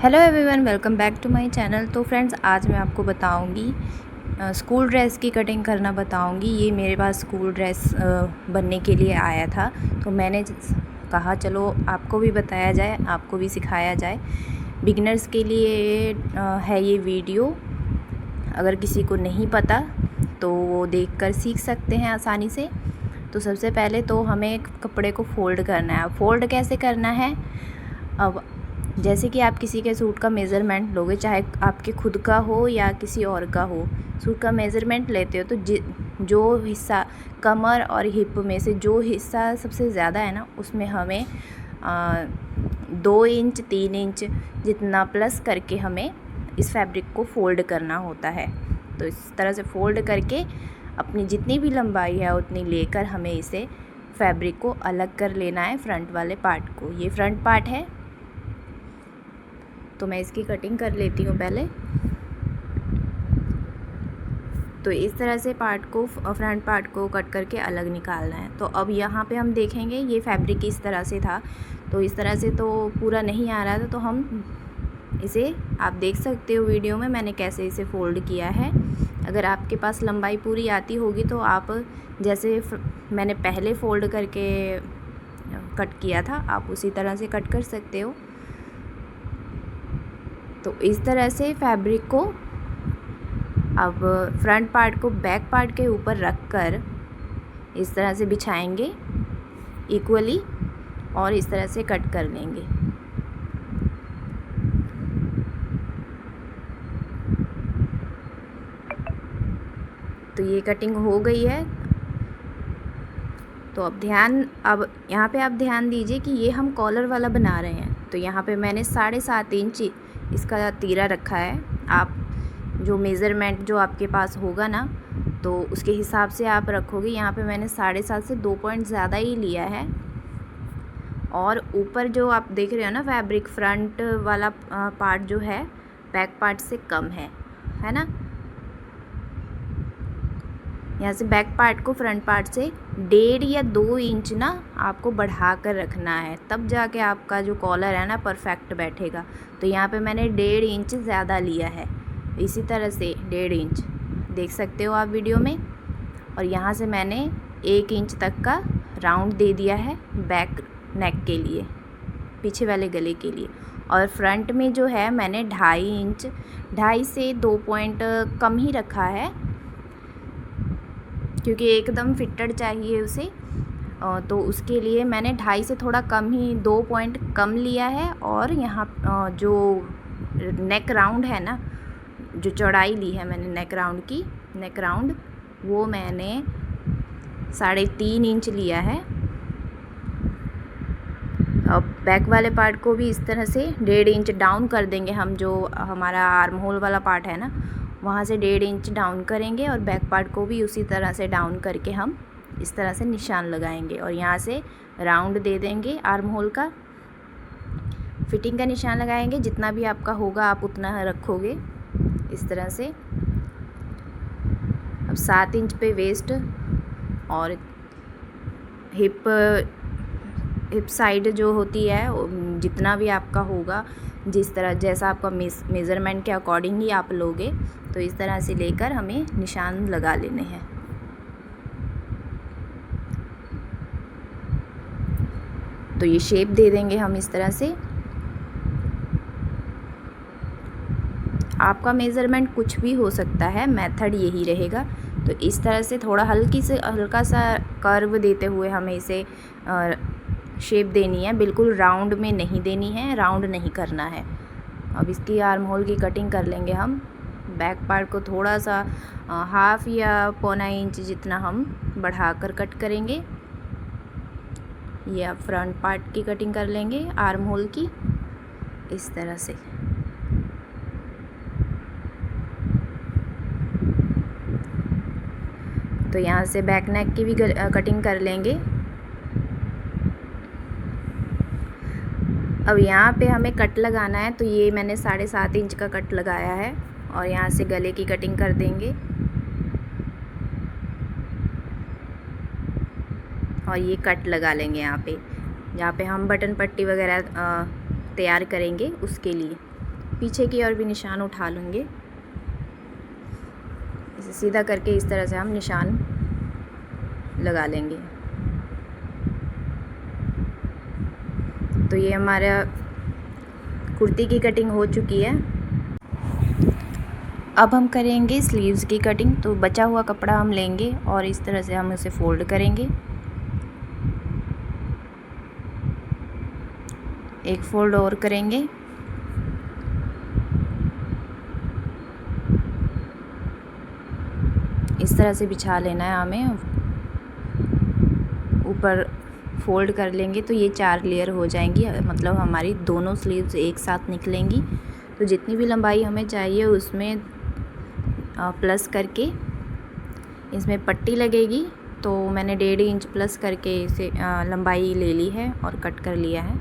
Hello everyone, welcome back to my channel. तो friends, आज मैं आपको बताऊंगी स्कूल ड्रेस की कटिंग करना बताऊंगी। ये मेरे पास स्कूल ड्रेस बनने के लिए आया था, तो मैंने कहा चलो आपको भी बताया जाए, आपको भी सिखाया जाए। बिगिनर्स के लिए है ये वीडियो। अगर किसी को नहीं पता तो वो देखकर सीख सकते हैं आसानी से। तो सबसे पहले तो हमें कपड़े को फ़ोल्ड करना है। फ़ोल्ड कैसे करना है? अब जैसे कि आप किसी के सूट का मेज़रमेंट लोगे, चाहे आपके खुद का हो या किसी और का हो, सूट का मेज़रमेंट लेते हो तो जो हिस्सा कमर और हिप में से जो हिस्सा सबसे ज़्यादा है ना, उसमें हमें 2 इंच 3 इंच जितना प्लस करके हमें इस फैब्रिक को फ़ोल्ड करना होता है। तो इस तरह से फ़ोल्ड करके अपनी जितनी भी लंबाई है उतनी लेकर हमें इसे फैब्रिक को अलग कर लेना है, फ्रंट वाले पार्ट को। ये फ्रंट पार्ट है, तो मैं इसकी कटिंग कर लेती हूँ पहले। तो इस तरह से फ्रंट पार्ट को कट करके अलग निकालना है। तो अब यहाँ पे हम देखेंगे ये फैब्रिक इस तरह से था, तो इस तरह से तो पूरा नहीं आ रहा था, तो हम इसे आप देख सकते हो वीडियो में मैंने कैसे इसे फ़ोल्ड किया है। अगर आपके पास लंबाई पूरी आती होगी तो आप जैसे मैंने पहले फ़ोल्ड करके कट किया था, आप उसी तरह से कट कर सकते हो। तो इस तरह से फैब्रिक को अब फ्रंट पार्ट को बैक पार्ट के ऊपर रख कर इस तरह से बिछाएंगे इक्वली और इस तरह से कट कर लेंगे। तो ये कटिंग हो गई है। तो अब यहाँ पे आप ध्यान दीजिए कि ये हम कॉलर वाला बना रहे हैं। तो यहाँ पे मैंने 7.5 इंच इसका तीरा रखा है। आप जो मेज़रमेंट जो आपके पास होगा ना, तो उसके हिसाब से आप रखोगे। यहाँ पे मैंने 7.5 से 2 पॉइंट ज़्यादा ही लिया है। और ऊपर जो आप देख रहे हो ना फैब्रिक, फ्रंट वाला पार्ट जो है बैक पार्ट से कम है ना। यहाँ से बैक पार्ट को फ्रंट पार्ट से 1.5 या 2 इंच ना आपको बढ़ा कर रखना है, तब जाके आपका जो कॉलर है ना परफेक्ट बैठेगा। तो यहाँ पे मैंने 1.5 इंच ज़्यादा लिया है। इसी तरह से 1.5 इंच देख सकते हो आप वीडियो में। और यहाँ से मैंने 1 इंच तक का राउंड दे दिया है बैक नेक के लिए, पीछे वाले गले के लिए। और फ्रंट में जो है मैंने 2.5 इंच, 2.5 से 2 पॉइंट कम ही रखा है, क्योंकि एकदम फिटेड चाहिए उसे। तो उसके लिए मैंने 2.5 से थोड़ा कम ही 2 पॉइंट कम लिया है। और यहाँ जो नेक राउंड है ना, जो चौड़ाई ली है मैंने नेक राउंड वो मैंने 3.5 इंच लिया है। अब बैक वाले पार्ट को भी इस तरह से 1.5 इंच डाउन कर देंगे हम। जो हमारा आर्म होल वाला पार्ट है ना, वहाँ से 1.5 इंच डाउन करेंगे और बैक पार्ट को भी उसी तरह से डाउन करके हम इस तरह से निशान लगाएंगे। और यहाँ से राउंड दे देंगे आर्म होल का, फिटिंग का निशान लगाएंगे। जितना भी आपका होगा आप उतना रखोगे इस तरह से। अब 7 इंच पे वेस्ट और हिप साइड जो होती है, जितना भी आपका होगा, जैसा आपका मेज़रमेंट के अकॉर्डिंग ही आप लोगे, तो इस तरह से लेकर हमें निशान लगा लेने हैं। तो ये शेप दे देंगे हम इस तरह से। आपका मेज़रमेंट कुछ भी हो सकता है, मेथड यही रहेगा। तो इस तरह से थोड़ा हल्का सा कर्व देते हुए हमें इसे शेप देनी है, बिल्कुल राउंड में नहीं देनी है, राउंड नहीं करना है। अब इसकी आर्म होल की कटिंग कर लेंगे हम। बैक पार्ट को थोड़ा सा 1/2 या 1.25 इंच जितना हम बढ़ाकर कट करेंगे। या फ्रंट पार्ट की कटिंग कर लेंगे आर्म होल की इस तरह से। तो यहाँ से बैक नेक की भी कटिंग कर लेंगे। अब यहाँ पे हमें कट लगाना है, तो ये मैंने 7.5 इंच का कट लगाया है। और यहाँ से गले की कटिंग कर देंगे। और ये कट लगा लेंगे यहाँ पे, जहाँ पे हम बटन पट्टी वगैरह तैयार करेंगे उसके लिए। पीछे की ओर भी निशान उठा लूँगे। इसे सीधा करके इस तरह से हम निशान लगा लेंगे। तो ये हमारा कुर्ती की कटिंग हो चुकी है। अब हम करेंगे स्लीव्स की कटिंग। तो बचा हुआ कपड़ा हम लेंगे और इस तरह से हम उसे फोल्ड करेंगे। एक फोल्ड और करेंगे। इस तरह से बिछा लेना है हमें, ऊपर फोल्ड कर लेंगे तो ये 4 लेयर हो जाएंगी, मतलब हमारी दोनों स्लीव्स एक साथ निकलेंगी। तो जितनी भी लंबाई हमें चाहिए उसमें प्लस करके इसमें पट्टी लगेगी। तो मैंने 1.5 इंच प्लस करके इसे लंबाई ले ली है और कट कर लिया है।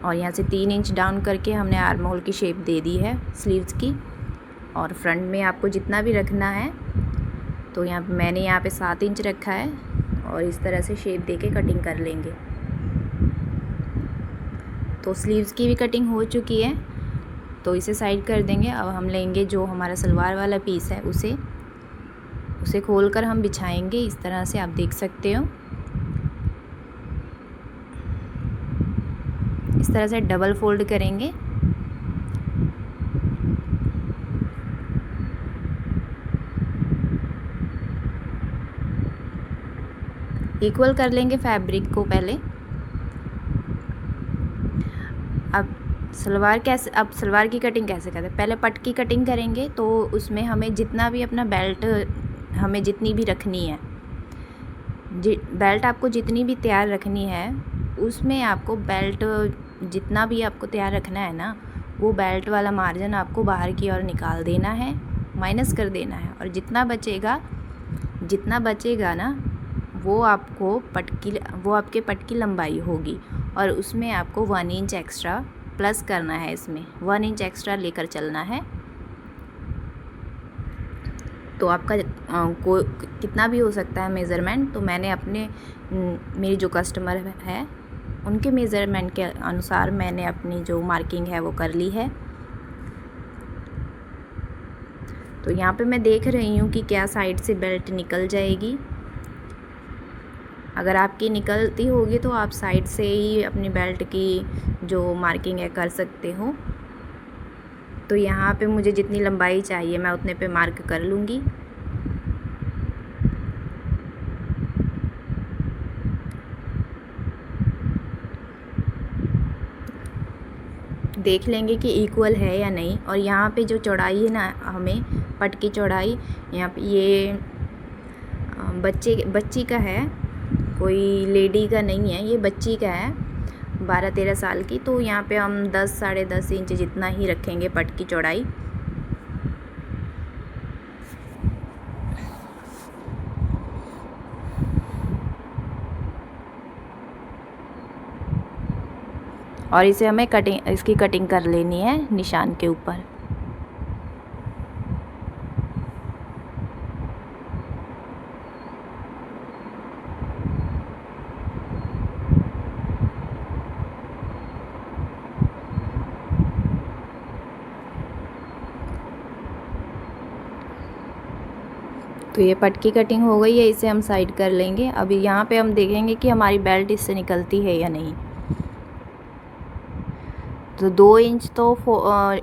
और यहाँ से 3 इंच डाउन करके हमने आर्म होल की शेप दे दी है स्लीव्स की। और फ्रंट में आपको जितना भी रखना है, तो मैंने यहाँ पे 7 इंच रखा है और इस तरह से शेप देके कटिंग कर लेंगे। तो स्लीव्स की भी कटिंग हो चुकी है, तो इसे साइड कर देंगे। अब हम लेंगे जो हमारा सलवार वाला पीस है उसे खोलकर हम बिछाएंगे। इस तरह से आप देख सकते हो, इस तरह से डबल फोल्ड करेंगे। इक्वल कर लेंगे फैब्रिक को पहले। अब सलवार की कटिंग कैसे करते हैं, पहले पट की कटिंग करेंगे। तो उसमें हमें जितना भी अपना बेल्ट हमें जितनी भी रखनी है, बेल्ट आपको जितनी भी तैयार रखनी है, उसमें आपको बेल्ट जितना भी आपको तैयार रखना है ना, वो बेल्ट वाला मार्जिन आपको बाहर की ओर निकाल देना है, माइनस कर देना है। और जितना बचेगा ना, वो आपके पट की लंबाई होगी। और उसमें आपको 1 इंच एक्स्ट्रा प्लस करना है, इसमें 1 इंच एक्स्ट्रा लेकर चलना है। तो आपका कितना भी हो सकता है मेज़रमेंट। तो मैंने मेरी जो कस्टमर है उनके मेज़रमेंट के अनुसार मैंने अपनी जो मार्किंग है वो कर ली है। तो यहाँ पे मैं देख रही हूँ कि क्या साइड से बेल्ट निकल जाएगी। अगर आपकी निकलती होगी तो आप साइड से ही अपनी बेल्ट की जो मार्किंग है कर सकते हो। तो यहाँ पे मुझे जितनी लंबाई चाहिए मैं उतने पे मार्क कर लूँगी। देख लेंगे कि इक्वल है या नहीं। और यहाँ पे जो चौड़ाई है ना, हमें पट की चौड़ाई यहाँ पे ये बच्ची का है, कोई लेडी का नहीं है, ये बच्ची का है 12-13 साल की। तो यहाँ पे हम 10-10.5 इंच जितना ही रखेंगे पट की चौड़ाई। और इसे हमें इसकी कटिंग कर लेनी है निशान के ऊपर। तो ये पट की कटिंग हो गई है, इसे हम साइड कर लेंगे। अभी यहाँ पे हम देखेंगे कि हमारी बेल्ट इससे निकलती है या नहीं। तो 2 इंच तो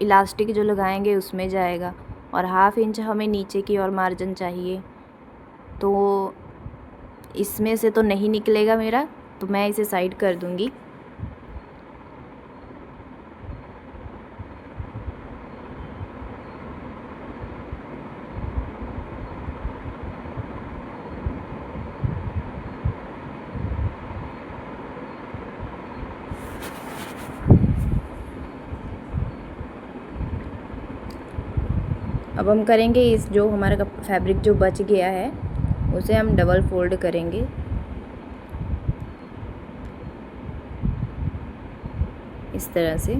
इलास्टिक जो लगाएंगे उसमें जाएगा, और 1/2 इंच हमें नीचे की ओर मार्जिन चाहिए। तो इसमें से तो नहीं निकलेगा मेरा, तो मैं इसे साइड कर दूँगी। अब हम करेंगे इस जो हमारा फैब्रिक जो बच गया है उसे हम डबल फोल्ड करेंगे। इस तरह से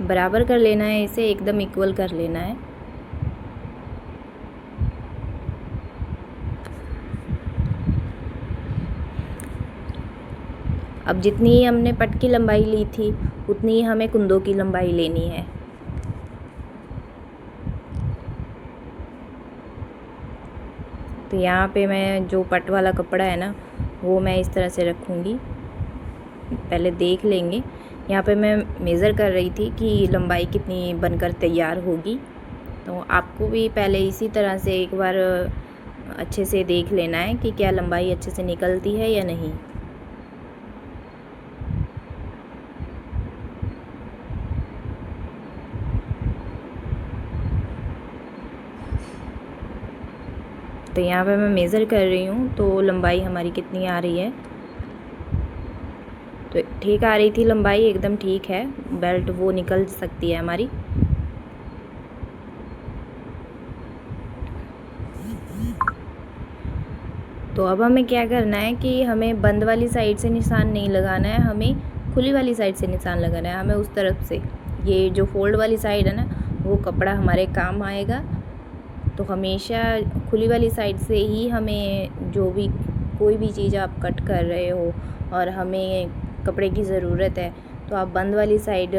बराबर कर लेना है, इसे एकदम इक्वल कर लेना है। अब जितनी ही हमने पट की लंबाई ली थी उतनी ही हमें कुंदों की लंबाई लेनी है। तो यहाँ पे मैं जो पट वाला कपड़ा है ना वो मैं इस तरह से रखूँगी। पहले देख लेंगे। यहाँ पे मैं मेज़र कर रही थी कि लंबाई कितनी बनकर तैयार होगी। तो आपको भी पहले इसी तरह से एक बार अच्छे से देख लेना है कि क्या लंबाई अच्छे से निकलती है या नहीं। तो यहाँ पे मैं मेज़र कर रही हूँ तो लंबाई हमारी कितनी आ रही है। तो ठीक आ रही थी लंबाई, एकदम ठीक है। बेल्ट वो निकल सकती है हमारी। तो अब हमें क्या करना है कि हमें बंद वाली साइड से निशान नहीं लगाना है, हमें खुली वाली साइड से निशान लगाना है। हमें उस तरफ से, ये जो फोल्ड वाली साइड है ना वो कपड़ा हमारे काम आएगा। तो हमेशा खुली वाली साइड से ही हमें जो भी कोई भी चीज़ आप कट कर रहे हो और हमें कपड़े की ज़रूरत है तो आप बंद वाली साइड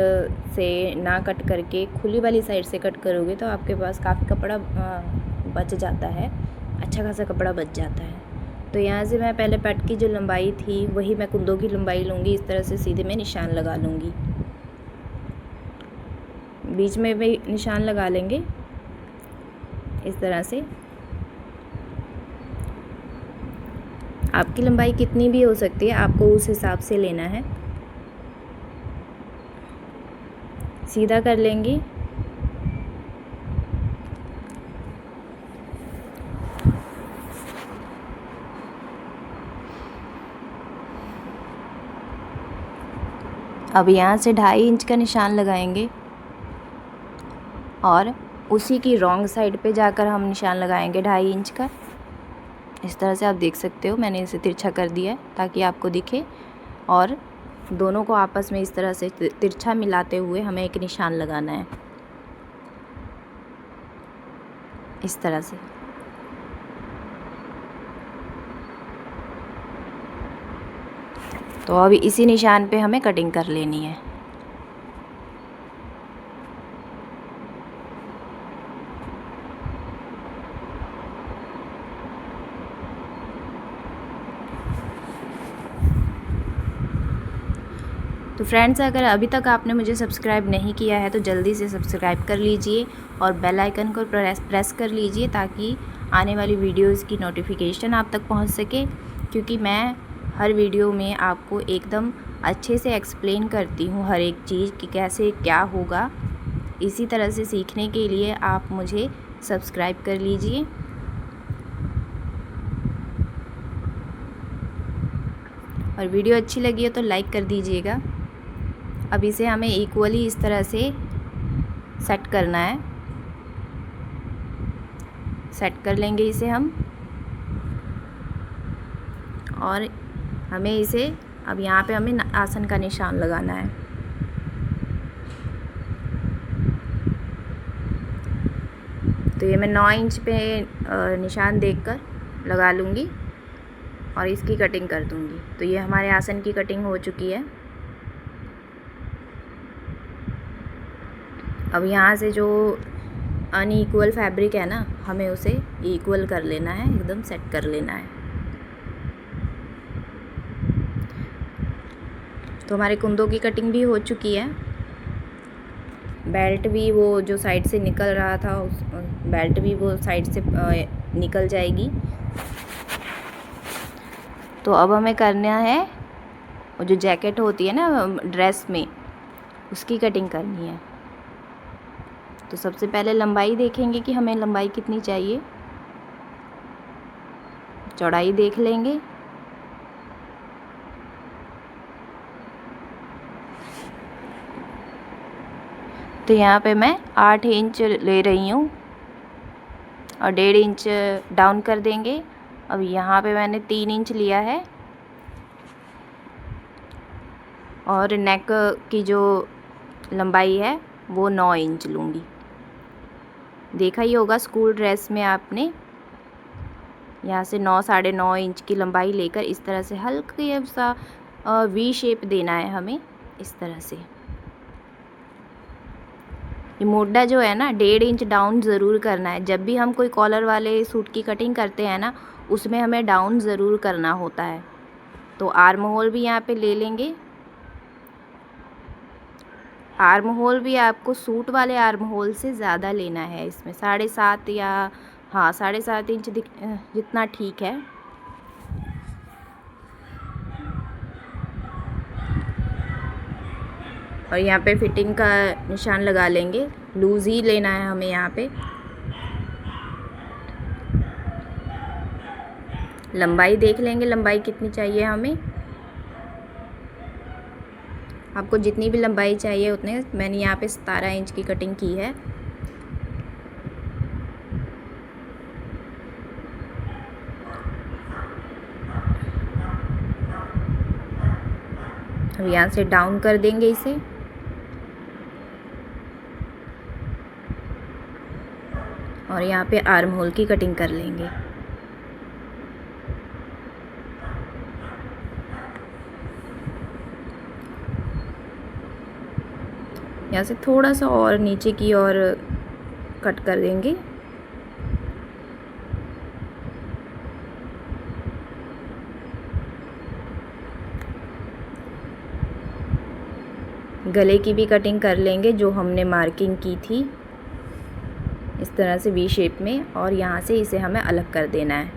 से ना कट करके खुली वाली साइड से कट करोगे तो आपके पास काफ़ी कपड़ा बच जाता है, अच्छा खासा कपड़ा बच जाता है। तो यहाँ से मैं पहले पट की जो लंबाई थी वही मैं कुंदों की लंबाई लूँगी। इस तरह से सीधे मैं निशान लगा लूँगी, बीच में भी निशान लगा लेंगे इस तरह से। आपकी लंबाई कितनी भी हो सकती है, आपको उस हिसाब से लेना है। सीधा कर लेंगे। अब यहाँ से 2.5 इंच का निशान लगाएंगे और उसी की रॉन्ग साइड पे जाकर हम निशान लगाएंगे 2.5 इंच का। इस तरह से आप देख सकते हो, मैंने इसे तिरछा कर दिया है ताकि आपको दिखे। और दोनों को आपस में इस तरह से तिरछा मिलाते हुए हमें एक निशान लगाना है इस तरह से। तो अभी इसी निशान पे हमें कटिंग कर लेनी है। तो फ्रेंड्स, अगर अभी तक आपने मुझे सब्सक्राइब नहीं किया है तो जल्दी से सब्सक्राइब कर लीजिए और बेल आइकन को प्रेस कर लीजिए ताकि आने वाली वीडियोस की नोटिफिकेशन आप तक पहुंच सके। क्योंकि मैं हर वीडियो में आपको एकदम अच्छे से एक्सप्लेन करती हूँ हर एक चीज़ कि कैसे क्या होगा। इसी तरह से सीखने के लिए आप मुझे सब्सक्राइब कर लीजिए। और वीडियो अच्छी लगी हो तो लाइक कर दीजिएगा। अब इसे हमें इक्वली इस तरह से सेट करना है। सेट कर लेंगे इसे हम, और हमें इसे अब यहाँ पे हमें आसन का निशान लगाना है। तो ये मैं 9 इंच पे निशान देखकर लगा लूँगी और इसकी कटिंग कर दूँगी। तो ये हमारे आसन की कटिंग हो चुकी है। अब यहाँ से जो अनइक्वल फैब्रिक है ना हमें उसे इक्वल कर लेना है, एकदम सेट कर लेना है। तो हमारे कुंदों की कटिंग भी हो चुकी है। बेल्ट भी वो जो साइड से निकल रहा था उस बेल्ट भी वो साइड से निकल जाएगी। तो अब हमें करना है वो जो जैकेट होती है ना ड्रेस में, उसकी कटिंग करनी है। तो सबसे पहले लंबाई देखेंगे कि हमें लंबाई कितनी चाहिए, चौड़ाई देख लेंगे। तो यहाँ पे मैं 8 इंच ले रही हूँ और 1.5 इंच डाउन कर देंगे। अब यहाँ पे मैंने 3 इंच लिया है और नेक की जो लंबाई है वो 9 इंच लूँगी। देखा ही होगा स्कूल ड्रेस में आपने यहाँ से 9 साढ़े 9 इंच की लंबाई लेकर इस तरह से हल्का सा वी शेप देना है हमें इस तरह से। ये मोड्डा जो है ना 1.5 इंच डाउन ज़रूर करना है। जब भी हम कोई कॉलर वाले सूट की कटिंग करते हैं ना, उसमें हमें डाउन ज़रूर करना होता है। तो आर्म होल भी यहाँ पे ले लेंगे। आर्म होल भी आपको सूट वाले आर्म होल से ज़्यादा लेना है। इसमें 7.5 या 7.5 इंच जितना ठीक है। और यहाँ पे फिटिंग का निशान लगा लेंगे। लूज़ ही लेना है हमें यहाँ पे। लंबाई देख लेंगे, लंबाई कितनी चाहिए हमें। आपको जितनी भी लंबाई चाहिए उतने। मैंने यहाँ पे 17 इंच की कटिंग की है। अब यहाँ से डाउन कर देंगे इसे। और यहाँ पे आर्म होल की कटिंग कर लेंगे। यहाँ से थोड़ा सा और नीचे की ओर कट कर देंगे। गले की भी कटिंग कर लेंगे जो हमने मार्किंग की थी, इस तरह से वी शेप में। और यहाँ से इसे हमें अलग कर देना है।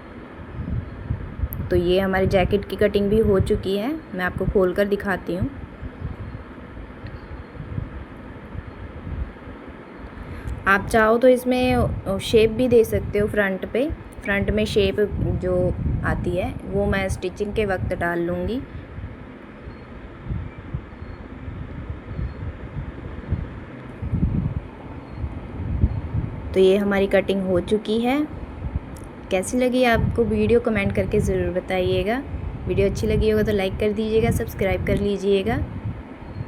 तो ये हमारी जैकेट की कटिंग भी हो चुकी है। मैं आपको खोल कर दिखाती हूँ। आप चाहो तो इसमें शेप भी दे सकते हो फ्रंट पे। फ्रंट में शेप जो आती है वो मैं स्टिचिंग के वक्त डाल लूँगी। तो ये हमारी कटिंग हो चुकी है। कैसी लगी आपको वीडियो कमेंट करके ज़रूर बताइएगा। वीडियो अच्छी लगी होगा तो लाइक कर दीजिएगा, सब्सक्राइब कर लीजिएगा।